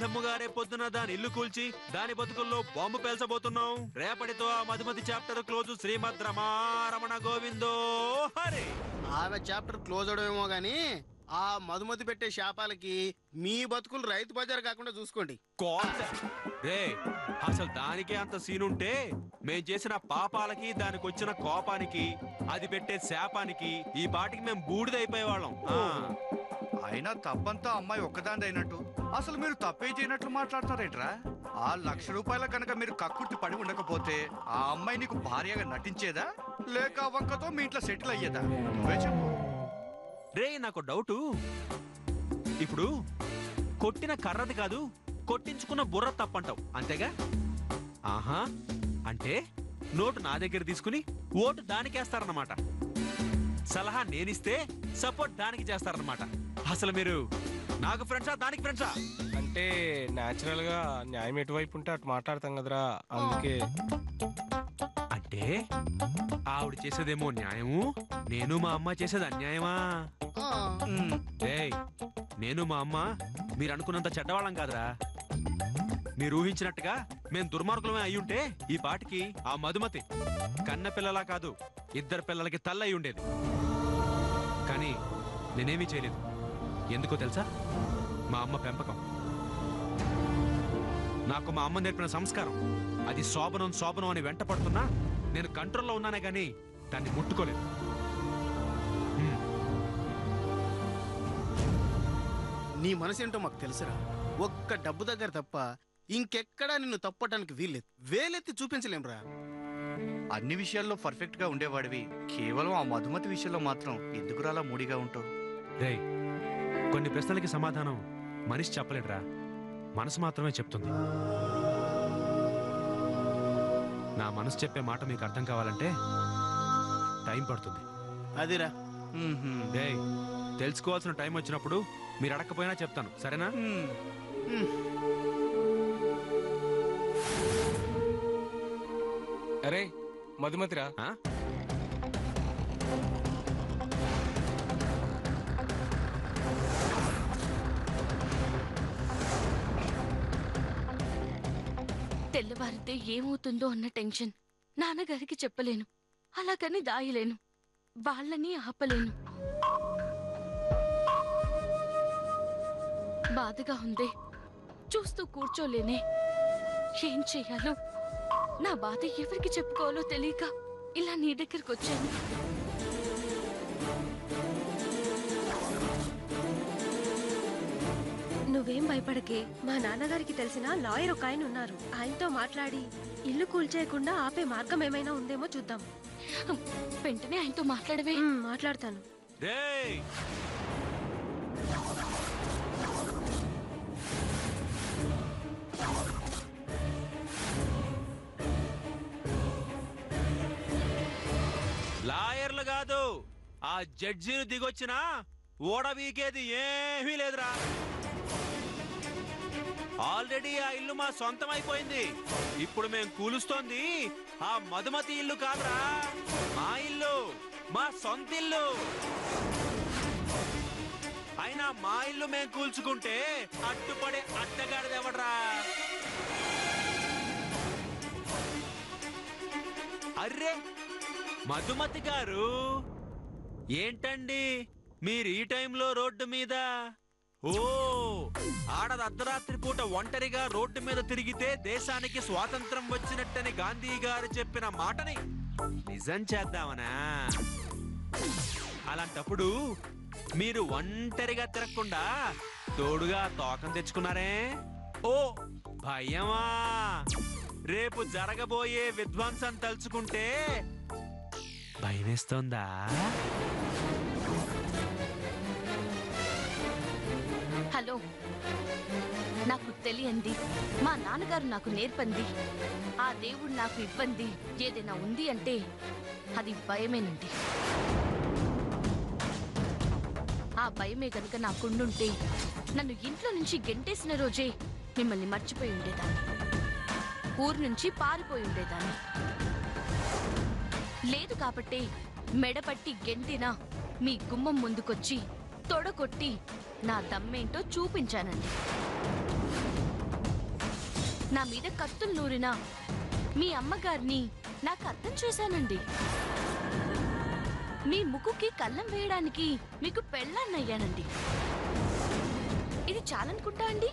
నిజముగా రేపొద్దున దాని ఇల్లు కూల్చి దాని బతుకుల్లో బాంబు పేల్చబోతున్నాం. రేపటితో ఆ మధుమతి చాప్టర్ క్లోజ్. శ్రీమద్ రమారమణ గోవిందో హరి. ఆమె చాప్టర్ క్లోజ్ అవడమేమో గానీ ఆ మధుమతి పెట్టే శాపాలకి మీ బతుకులు రైతు బజార్ కాకుండా చూసుకోండి. రే అసలు దానికే అంత సీనుంటే మేం చేసిన పాపాలకి దానికి వచ్చిన కోపానికి అది పెట్టే శాపానికి ఈ పాటికి మేము బూడిదైపోయేవాళ్ళం. అయినా తప్పంతా అమ్మాయి ఒక్కదాని అయినట్టు అసలు మీరు తప్పే చేయనట్లు మాట్లాడతారేట్రా? ఆ ₹1,00,000 కనుక మీరు కక్కుర్తి పడి ఉండకపోతే ఆ అమ్మాయి నీకు భార్యగా నటించేదా లేక వంకతో మీ ఇంట్లో సెటిల్ అయ్యేదా? నువ్వే చెప్పు. రే నాకు డౌటు. ఇప్పుడు కొట్టిన కర్రది కాదు కొట్టించుకున్న బుర్ర తప్పంటావు అంతేగా? ఆహా, అంటే నోటు నా దగ్గర తీసుకుని ఓటు దానికేస్తారన్నమాట. సలహా నేనిస్తే సపోర్ట్ దానికి చేస్తారన్నమాట. అసలు మీరు నాకు ఫ్రెండ్సా దానికి ఫ్రెండ్సా? అంటే నేచురల్ గా న్యాయం ఎటువైపు ఉంటే అటు మాట్లాడతాం కదరా, అందుకే. అంటే ఆవిడ చేసేదేమో న్యాయము, నేను మా అమ్మ చేసేది అన్యాయమా? నేను మా అమ్మ మీరు అనుకున్నంత చెడ్డవాళ్ళం కాదురా. మీరు ఊహించినట్టుగా మేం దుర్మార్గులమే అయ్యుంటే ఈ పాటికి ఆ మధుమతి కన్న పిల్లలా కాదు 2 పిల్లలకి తల్లయి ఉండేది. కానీ నేనేమీ చేయలేదు. ఎందుకో తెలుసా? మా అమ్మ పెంపకం, నాకు మా అమ్మ నేర్పిన సంస్కారం. అది శోభనం శోభనం అని వెంట పడుతున్నా నేను కంట్రోల్లో ఉన్నానే గాని దాన్ని ముట్టుకోలేదు. నీ మనసేంటో మాకు తెలుసురా. ఒక్క డబ్బు దగ్గర తప్ప ఇంకెక్కడా నిన్ను తప్పటానికి వీల్లేదు. వేలెత్తి చూపించలేంరా. అన్ని విషయాల్లో పర్ఫెక్ట్ గా ఉండేవాడివి, కేవలం ఆ మధుమతి విషయంలో మాత్రం ఎందుకురాలా మూడిగా ఉంటావు? రే, కొన్ని ప్రశ్నలకి సమాధానం మనిషి చెప్పలేడురా, మనసు మాత్రమే చెప్తుంది. నా మనసు చెప్పే మాట మీకు అర్థం కావాలంటే టైం పడుతుంది. అదిరా. రే, తెలుసుకోవాల్సిన టైం వచ్చినప్పుడు మీరు అడగకపోయినా చెప్తాను, సరేనా? అరే మధుమతిరా. తెల్లవారితే ఏమవుతుందో అన్న టెన్షన్ నాన్నగారికి చెప్పలేను, అలాగని దాయలేను, వాళ్ళని ఆపలేను. బాధగా ఉందే, చూస్తూ కూర్చోలేనే. ఏం చెయ్యాలో, నా బాధ ఎవరికి చెప్పుకోవాలో తెలియక ఇలా నీ దగ్గరకు వచ్చాను. నువ్వేం భయపడకే. మా నాన్నగారికి తెలిసిన లాయర్ ఒక ఆయన ఉన్నారు. ఆయనతో మాట్లాడి ఇల్లు కూల్చేయకుండా ఆపే మార్గం ఏమైనా ఉందేమో చూద్దాం. వెంటనే ఆయనతో మాట్లాడవే. మాట్లాడతాను. లాయర్లు కాదు, ఆ జడ్జిని దిగొచ్చినా ఓడవీకేది ఏమీ లేదురా. ఆల్రెడీ ఆ ఇల్లు మా సొంతం అయిపోయింది. ఇప్పుడు మేం కూలుస్తోంది ఆ మధుమతి ఇల్లు కాదురా, మా ఇల్లు, మా సొంత ఇల్లు. అయినా మా ఇల్లు మేం కూల్చుకుంటే అడ్డుపడే అడ్డగాడిదెవడ్రా? అర్రే మధుమతి గారు, ఏంటండి మీరు ఈ టైంలో రోడ్డు మీద? ఓ, ఆడది అర్ధరాత్రి పూట ఒంటరిగా రోడ్డు మీద తిరిగితే దేశానికి స్వాతంత్రం వచ్చినట్టని గాంధీ గారు చెప్పిన మాటని నిజం చేద్దామనా? అలాంటప్పుడు మీరు ఒంటరిగా తిరగకుండా తోడుగా తోకం తెచ్చుకున్నారే. ఓ భయమా? రేపు జరగబోయే విధ్వంసం తలుచుకుంటే భయమేస్తోందా? హలో, నాకు తెలియంది మా నాన్నగారు నాకు నేర్పంది, ఆ దేవుడు నాకు ఇబ్బంది ఏదైనా ఉంది అంటే అది భయమేనండి. ఆ భయమే గనుక నాకుండుంటే నన్ను ఇంట్లో నుంచి గెంటేసిన రోజే మిమ్మల్ని మర్చిపోయి ఉండేదాన్ని, ఊరు నుంచి పారిపోయి ఉండేదాన్ని. లేదు కాబట్టే మెడపట్టి గెంటినా మీ గుమ్మం ముందుకొచ్చి తొడకొట్టి నా దమ్మేంటో చూపించానండి. నా మీద కత్తులు నూరిన మీ అమ్మగారిని నాకు అర్థం చేశానండి. మీ ముక్కుకి కళ్ళం వేయడానికి మీకు పెళ్ళాన్నయ్యానండి. ఇది చాలనుకుంటా అండి.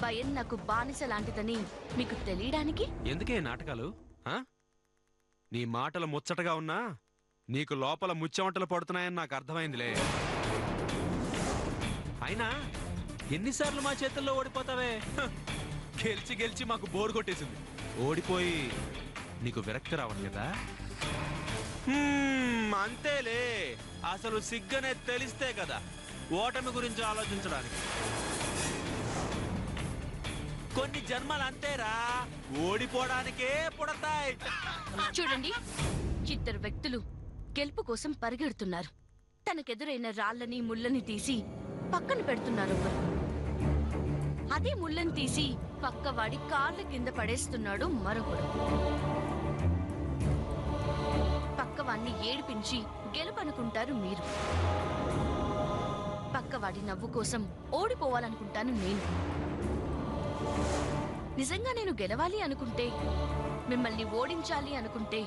భయం నాకు బానిస లాంటిదని మీకు తెలియడానికి. ఎందుకే నాటకాలు? నీ మాటలు ముచ్చటగా ఉన్నా నీకు లోపల ముచ్చెమంటలు పడుతున్నాయని నాకు అర్థమైందిలే. అయినా ఎన్నిసార్లు మా చేతుల్లో ఓడిపోతావే? గెలిచి గెలిచి మాకు బోర్ కొట్టేసింది. ఓడిపోయి నీకు విరక్తి రావట్లేదా? అంతేలే, అసలు సిగ్గనే తెలిస్తే కదా ఓటమి గురించి ఆలోచించడానికి. కొన్ని జన్మలు అంతేరా, ఓడిపోవడానికే పుడతాయి. చూడండి, ఇద్దరు వ్యక్తులు గెలుపు కోసం పరిగెడుతున్నారు. తనకెదురైన రాళ్ళని ముళ్ళని తీసి పక్కన పెడుతున్నారు ఒకరు. అదే ముళ్ళని తీసి పక్కవాడి కాళ్ళ కింద పడేస్తున్నాడు మరొకడు. పక్కవాడిని ఏడిపించి గెలుపనుకుంటారు మీరు. పక్కవాడి నవ్వు కోసం ఓడిపోవాలనుకుంటాను నేను. నిజంగా నేను గెలవాలి అనుకుంటే, మిమ్మల్ని ఓడించాలి అనుకుంటే,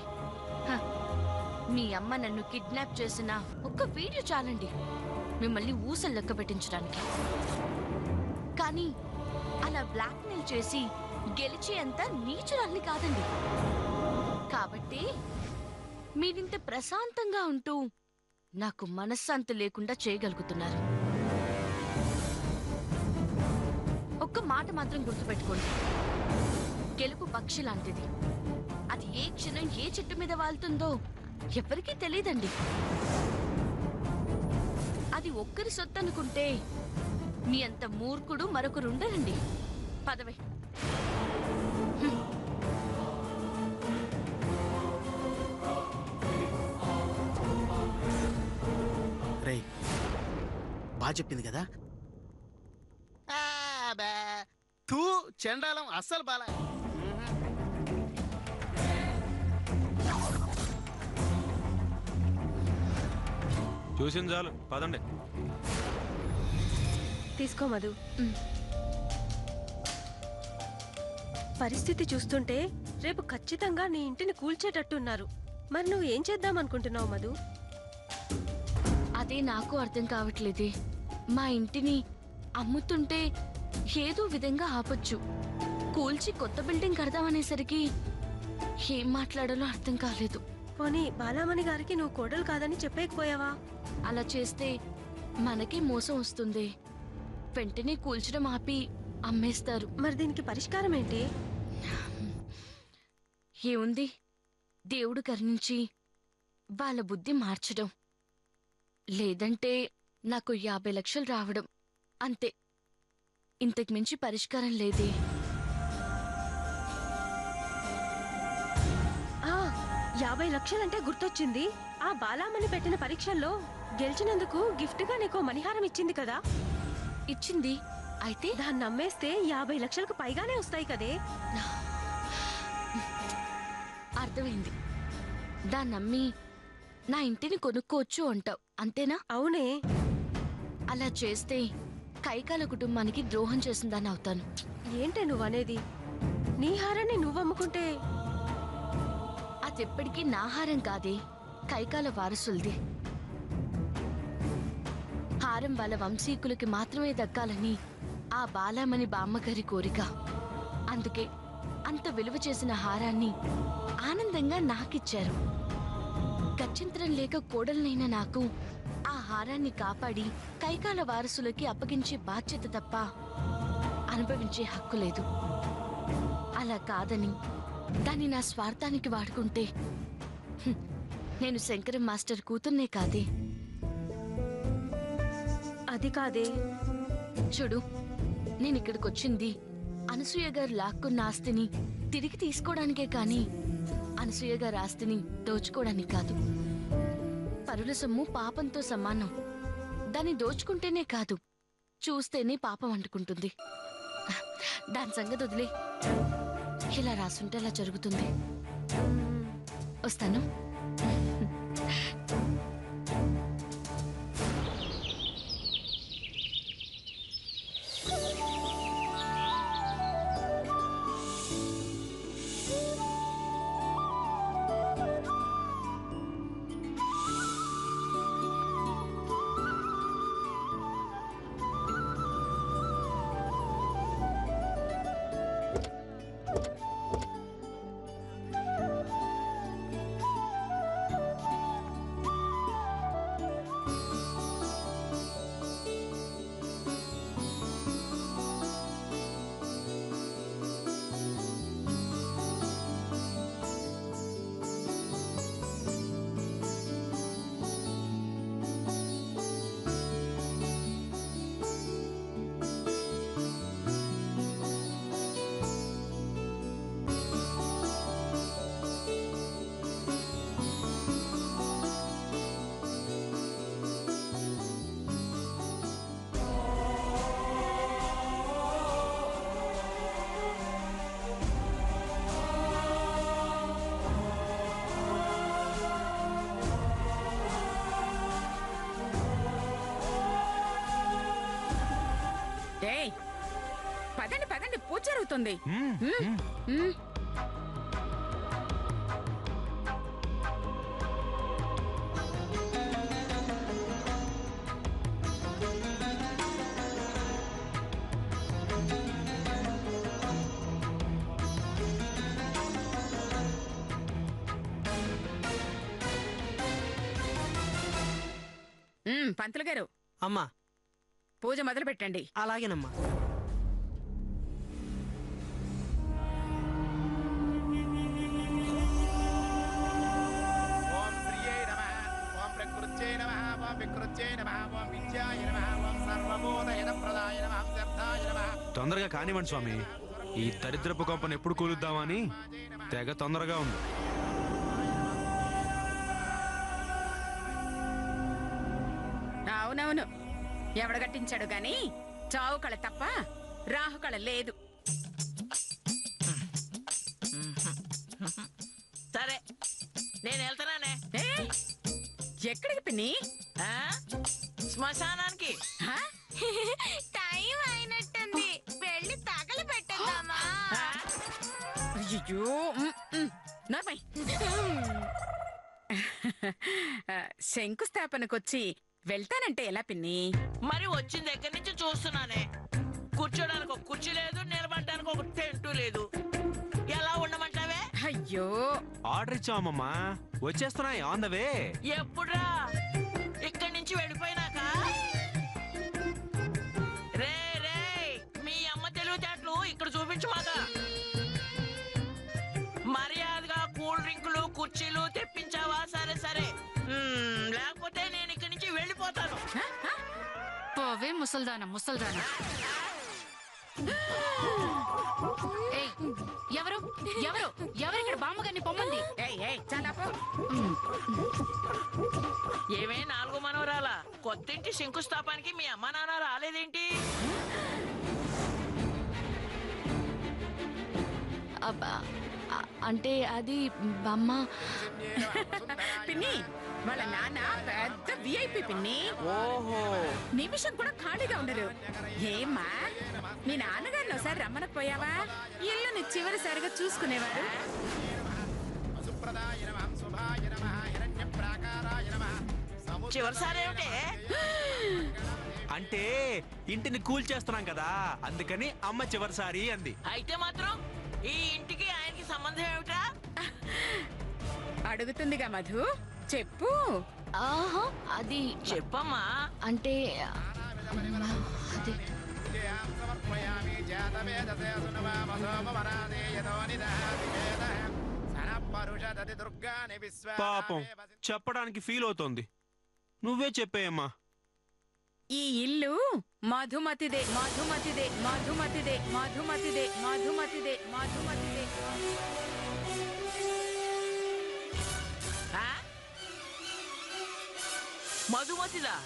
మీ అమ్మ నన్ను కిడ్నాప్ చేసిన ఒక్క వీడియో చాలండి మిమ్మల్ని ఊసలు లెక్క పెట్టించడానికి. కానీ అలా బ్లాక్మెయిల్ చేసి గెలిచేంత నీచురాల్ని కాదండి. కాబట్టి మీరింత ప్రశాంతంగా ఉంటూ నాకు మనశ్శాంతి లేకుండా చేయగలుగుతున్నారు. ఒక్క మాట మాత్రం గుర్తుపెట్టుకోండి, గెలుపు పక్షి లాంటిది. అది ఏ క్షణం ఏ చెట్టు మీద వాళ్తుందో ఎవరికీ తెలియదండి. అది ఒక్కరి సొత్తు అనుకుంటే మీ అంత మూర్ఖుడు మరొకరుండరండి. పదవే. రే, బాగా చెప్పింది కదా. తూ చండాలం అస్సలు బాలా. చూసింది చాలు, పదండి. తీసుకో మధు. పరిస్థితి చూస్తుంటే రేపు ఖచ్చితంగా నీ ఇంటిని కూల్చేటట్టున్నారు. మరి నువ్వు ఏం చేద్దాం అనుకుంటున్నావు మధు? అదే నాకు అర్థం కావట్లేదే. మా ఇంటిని అమ్ముతుంటే ఏదో విధంగా ఆపొచ్చు. కూల్చి కొత్త బిల్డింగ్ కడదామనేసరికి ఏం మాట్లాడాలో అర్థం కాలేదు. పోనీ బాలామణి గారికి నువ్వు కోడలు కాదని చెప్పేకపోయావా? అలా చేస్తే మనకే మోసం వస్తుంది. వెంటనే కూల్చడం ఆపి అమ్మేస్తారు. మరి దీనికి పరిష్కారం ఏంటి? ఏముంది, దేవుడు కరుణించి వాళ్ళ బుద్ధి మార్చడం, లేదంటే నాకు 50 లక్షలు రావడం, అంతే. ఇంతకు మించి పరిష్కారం లేదే. 50 లక్షలంటే గుర్తొచ్చింది. ఆ బాలామణి పెట్టిన పరీక్షల్లో గెలిచినందుకు గిఫ్ట్ గా నీకో మణిహారం ఇచ్చింది కదా? ఇచ్చింది. అయితే దాన్ని అమ్మేస్తే 50 లక్షలకు పైగానే వస్తాయి కదే. అర్థమైంది. దాన్ని అమ్మి నా ఇంటిని కొనుక్కోవచ్చు అంటావు, అంతేనా? అవునే. అలా చేస్తే కైకాల కుటుంబానికి ద్రోహం చేసిందని అవుతాను. ఏంటే నువ్వనేది? నీ హారాన్ని నువ్వమ్ముకుంటే అదెప్పటికీ నా హారం కాదే, కైకాల వారసులది. హారం వాళ్ళ వంశీకులకి మాత్రమే దక్కాలని ఆ బాలామణి బామ్మగారి కోరిక. అందుకే అంత విలువ చేసిన హారాన్ని ఆనందంగా నాకిచ్చారు. గత్యంతరం లేక కోడలనైన నాకు ఆ హారాన్ని కాపాడి కైకాల వారసులకి అప్పగించే బాధ్యత తప్ప అనుభవించే హక్కు లేదు. అలా కాదని దాన్ని నా స్వార్థానికి వాడుకుంటే నేను శంకరం మాస్టర్ కూతుర్నే కాదే. అది కాదే. చూడు, నేనిక్కడికొచ్చింది అనసూయ గారు లాక్కున్న ఆస్తిని తిరిగి తీసుకోవడానికే కాని అనసూయ గారి ఆస్తిని దోచుకోవడానికి కాదు. పరుల సొమ్ము పాపంతో సమానం. దాన్ని దోచుకుంటేనే కాదు, చూస్తేనే పాపం అంటుకుంటుంది. దాని సంగతి వదిలే. ఇలా రాసుంటే అలా జరుగుతుంది. వస్తాను. ఏయ్ పదండి పదండి, పూజ జరుగుతుంది. మ్మ్, మ్మ్. మ్మ్. పంతులు గారు, అమ్మా పూజ మొదలు పెట్టండి. అలాగేనమ్మా. ఓం శ్రీయే నమః, ఓం ప్రకృత్యై నమః, ఓం వికృత్యై నమః, ఓం విద్యాయ నమః, ఓం సర్వబోధయనప్రదాయ నమః, సిద్ధాయ నమః. తొందరగా కానివ్వండి స్వామి. ఈ దరిద్రపు కొంపను ఎప్పుడు కూలుద్దామని తెగ తొందరగా ఉంది. అవునవును, ఎవడగట్టించాడు గాని చావు కళ తప్ప రాహు కళ లేదు. సరే నేను వెళ్తున్నానే. ఏయ్, ఎక్కడికి పిన్ని? ఆ? శ్మశానానికి. హా? టైం అయినట్టుంది, వెళ్ళి తగలు పెట్టేద్దామా? ఆ? అయ్యో, నాపై శంకుస్థాపనకొచ్చి వెళ్తానంటే ఎలా పిన్ని? మరి వచ్చిన దగ్గర నుంచి చూస్తున్నానే, కూర్చోడానికి ఒక కుర్చీ లేదు, నిలబడడానికి ఒక టెంటు లేదు. ఎలా ఉండమంటావే? అయ్యో, ఆర్డర్ ఇచ్చామమ్మా, వచ్చేస్తున్నాయి ఆన్ ద వే. ఎప్పుడురా? ఇక్కడి నుంచి వెళ్ళిపోయినాక? రే రే, మీ అమ్మ తెలివితేటలు ఇక్కడ చూపించమాక. మర్యాదగా కూల్ డ్రింకులు కుర్చీలు తెప్పించావా? సరే సరే, లేకపోతే నేను ఇక్కడి నుంచి వెళ్ళిపోతాను. పోవే ముసల్దానా ముసల్దానా. ఏయ్, ఎవరు ఎవరు ఎవరు ఇక్కడ బామ్మగారిని పొమ్మంది? ఏయ్ ఏయ్, చాలా పో. ఏమే నాలుగు మనవరాలా, కొత్తింటి శంకుస్థాపానికి మీ అమ్మ నాన్న రాలేదేంటి? అబ్బా, అంటే అది బామ్మ. పిన్ని, వాళ్ళ నాన్న పెద్ద విఐపి పిన్ని. ఓహో, నిమిషం కూడా ఖాళీగా ఉండరు. ఏమ్మా, మీ నాన్నగారిని ఒకసారి రమ్మనకపోయావా? ఇల్లుని చివరిసారిగా చూసుకునేవారు. వసుప్రదాయ నమః, శుభాయ నమః, హిరణ్యప్రాకారాయ నమః. చివరిసారి ఏమిటే? అంటే ఇంటిని కూల్చేస్తున్నాం కదా, అందుకని అమ్మ చివరిసారి అంది. అయితే మాత్రం ఈ ఇంటికి ఆయనకి సంబంధం ఏమిటా? అడుగుతుందిగా మధు, చెప్పు. ఆహా, అది చెప్పమ్మా. అంటే అది విజయాం సమర్పయామి జాతవేదసే సునవామసోమవరాదే యతో నిదహాతి వేదః. సనఃపరుషదతి దుర్గాని విశ్వా. పాపం చెప్పడానికి ఫీల్ అవుతోంది, నువ్వే చెప్పేయమ్మా. ఈ ఇల్లు మధుమతిదే, మధుమతిదే, మధుమతిదే, మధుమతిదే, మధుమతిదే, మధుమతిదే. ఆ? మధుమతిదా?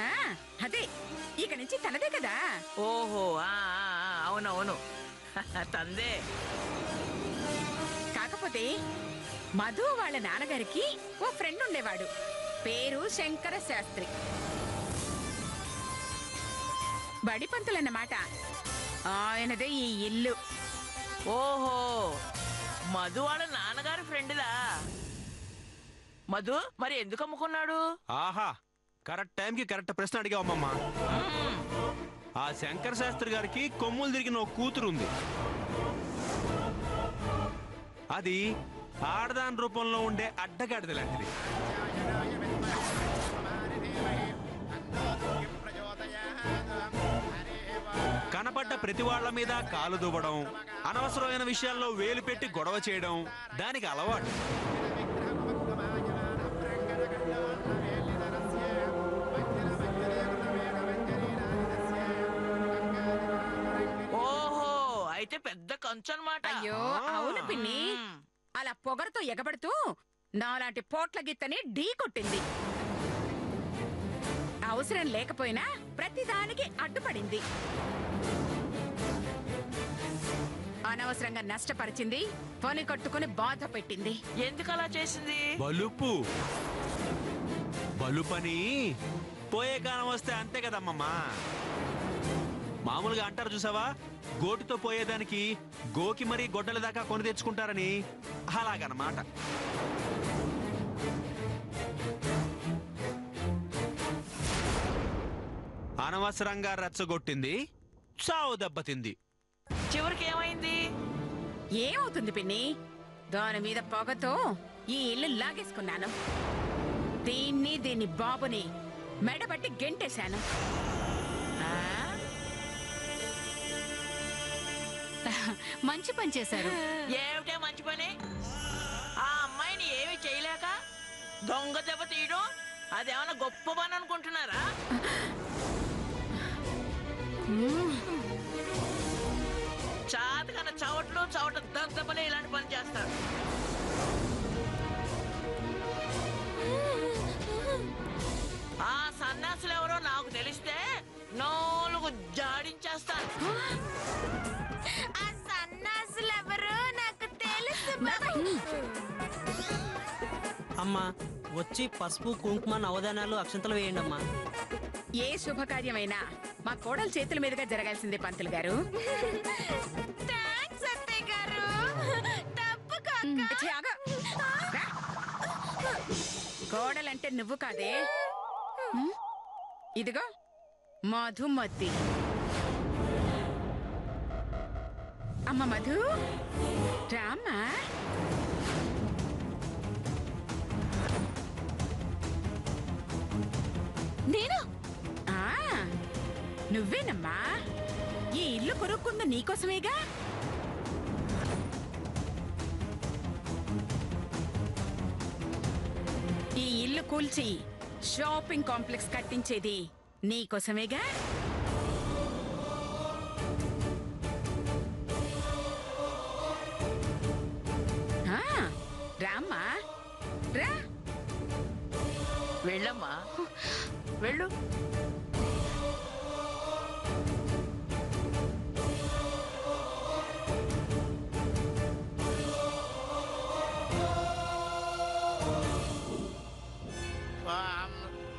ఆ, అదే, ఇక నుంచి తనదే కదా. ఓహో, అవునవును, తందే. కాకపోతే మధు వాళ్ళ నాన్నగారికి ఓ ఫ్రెండ్ ఉండేవాడు, పేరు శంకర శాస్త్రి. బడిపంతులన్నమాట. ఆయనదే ఈ ఇల్లు. ఓహో, మధు వాళ్ళ నాన్నగారి ఫ్రెండ్దా? మధు మరి ఎందుకు అమ్ముకున్నాడు? ఆహా, కరెక్ట్ టైంకి కరెక్ట్ ప్రశ్న అడిగావమ్మా. మ్మ్. ఆ శంకర శాస్త్రి గారికి కొమ్ములు తిరిగిన ఒక కూతురు ఉంది. అది ఆడదాని రూపంలో ఉండే అడ్డగాడిద లాంటిది. కనపడ్డ ప్రతి వాళ్ళ మీద కాలు దువ్వడం, అనవసరమైన విషయాల్లో వేలు పెట్టి గొడవ చేయడం దానికి అలవాటు. ఓహో, అయితే పెద్ద కంచు అన్నమాట. అయ్యో, అవును పిన్ని. అలా పొగరుతో ఎగబడుతూ నాలాంటి పోట్ల గిత్తని ఢీ కొట్టింది. అవసరం లేకపోయినా ప్రతిదానికి అడ్డుపడింది. అనవసరంగా నష్టపరిచింది, పని కట్టుకుని బాధ పెట్టింది. ఎందుకు అలా చేసింది? బలుపు బలుపని పోయే కాలం వస్తే అంతే కదమ్మమ్మా. మామూలుగా అంటారు చూసావా, గోటితో పోయేదానికి గోకి మరీ గొడ్డల దాకా కొని తెచ్చుకుంటారని. అలాగనమాట. అనవసరంగా రెచ్చగొట్టింది, చావు దెబ్బతింది. చివరికి ఏమైంది? ఏమవుతుంది పిన్ని? దాని మీద పొగతో ఈ ఇల్లు లాగేసుకున్నాను. దీన్ని బాబుని మెడబట్టి గెంటేశాను. మంచి పని చేశారు. ఏమిటే మంచి పని? ఆ అమ్మాయిని ఏమి చేయలేక దొంగ దెబ్బ తీయడం అదేమన్నా గొప్ప పని అనుకుంటున్నారా? చాతకన్న చవట దద్దపలే ఇలాంటి పని చేస్తాడు. ఆ సన్నాసులు ఎవరో నాకు తెలిస్తే నాలుగు జాడించేస్తాను. ఆ సన్నాసులు ఎవరో నాకు తెలుసు. అమ్మా వచ్చి పసుపు కుంకుమ నవధాన్యాలు అక్షంతలు వేయండి అమ్మా. ఏ శుభకార్యమైనా మా కోడల చేతుల మీదుగా జరగాల్సిందే పంతులు గారు. కోడలంటే నువ్వు కాదే, ఇదిగో మధుమతి. అమ్మ మధు, రామా. నేను నువ్వేనమ్మా. ఈ ఇల్లు కొనుక్కుంది నీకోసమేగా. ఈ ఇల్లు కూల్చి షాపింగ్ కాంప్లెక్స్ కట్టించేది నీకోసమేగా. రామ్మా రా. వెళ్ళమ్మా, వెళ్ళు.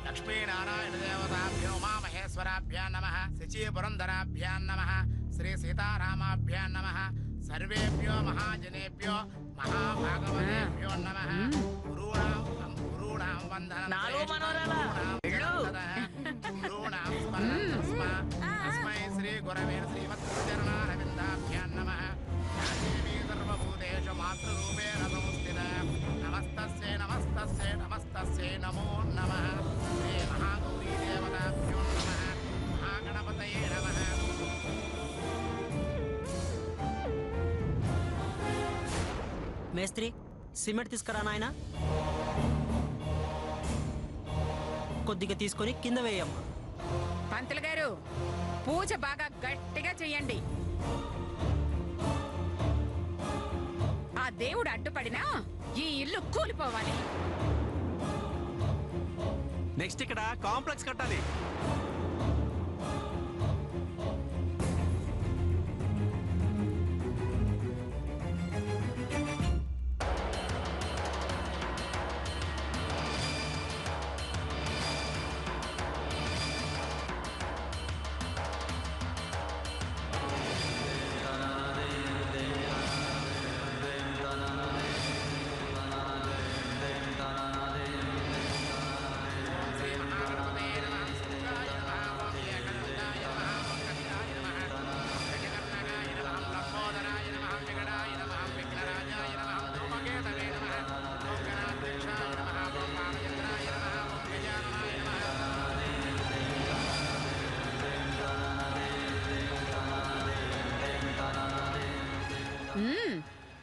లక్ష్మీనారాయణ దేవతాభ్యో మహేశ్వరాభ్యాం నమః. శచీపురంధరాభ్యాం నమః. శ్రీ సీతారామాభ్యాం నమః. సర్వేభ్యో మహాజనేభ్యో మహాభాగవతేభ్యో నమః. గురూణాం వందనం. నాలుగు మనోరాలా, వెళ్ళు. గురూణాం స్మరణం స్మ. తస్మై శ్రీ గురవే శ్రీమత్సరణారవిందాభ్యాం నమః. దేవీ సర్వభూతేషు మాతృరూపేణ సంస్థిత. నమస్తస్యై నమస్తస్యై నమస్తస్యై నమో నమః. శ్రీ మహాగౌరీ దేవతాభ్యో నమః. మహాగణపతయే నమః. మేస్త్రి సిమెంట్ తీసుకురా నాయనా. కొద్దిగా తీసుకొని కింద వేయమ్మా. పంతులు గారు, పూజ బాగా గట్టిగా చెయ్యండి. ఆ దేవుడు అడ్డుపడినా ఈ ఇల్లు కూలిపోవాలి. నెక్స్ట్ ఇక్కడ కాంప్లెక్స్ కట్టాలి.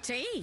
చెయ్యి.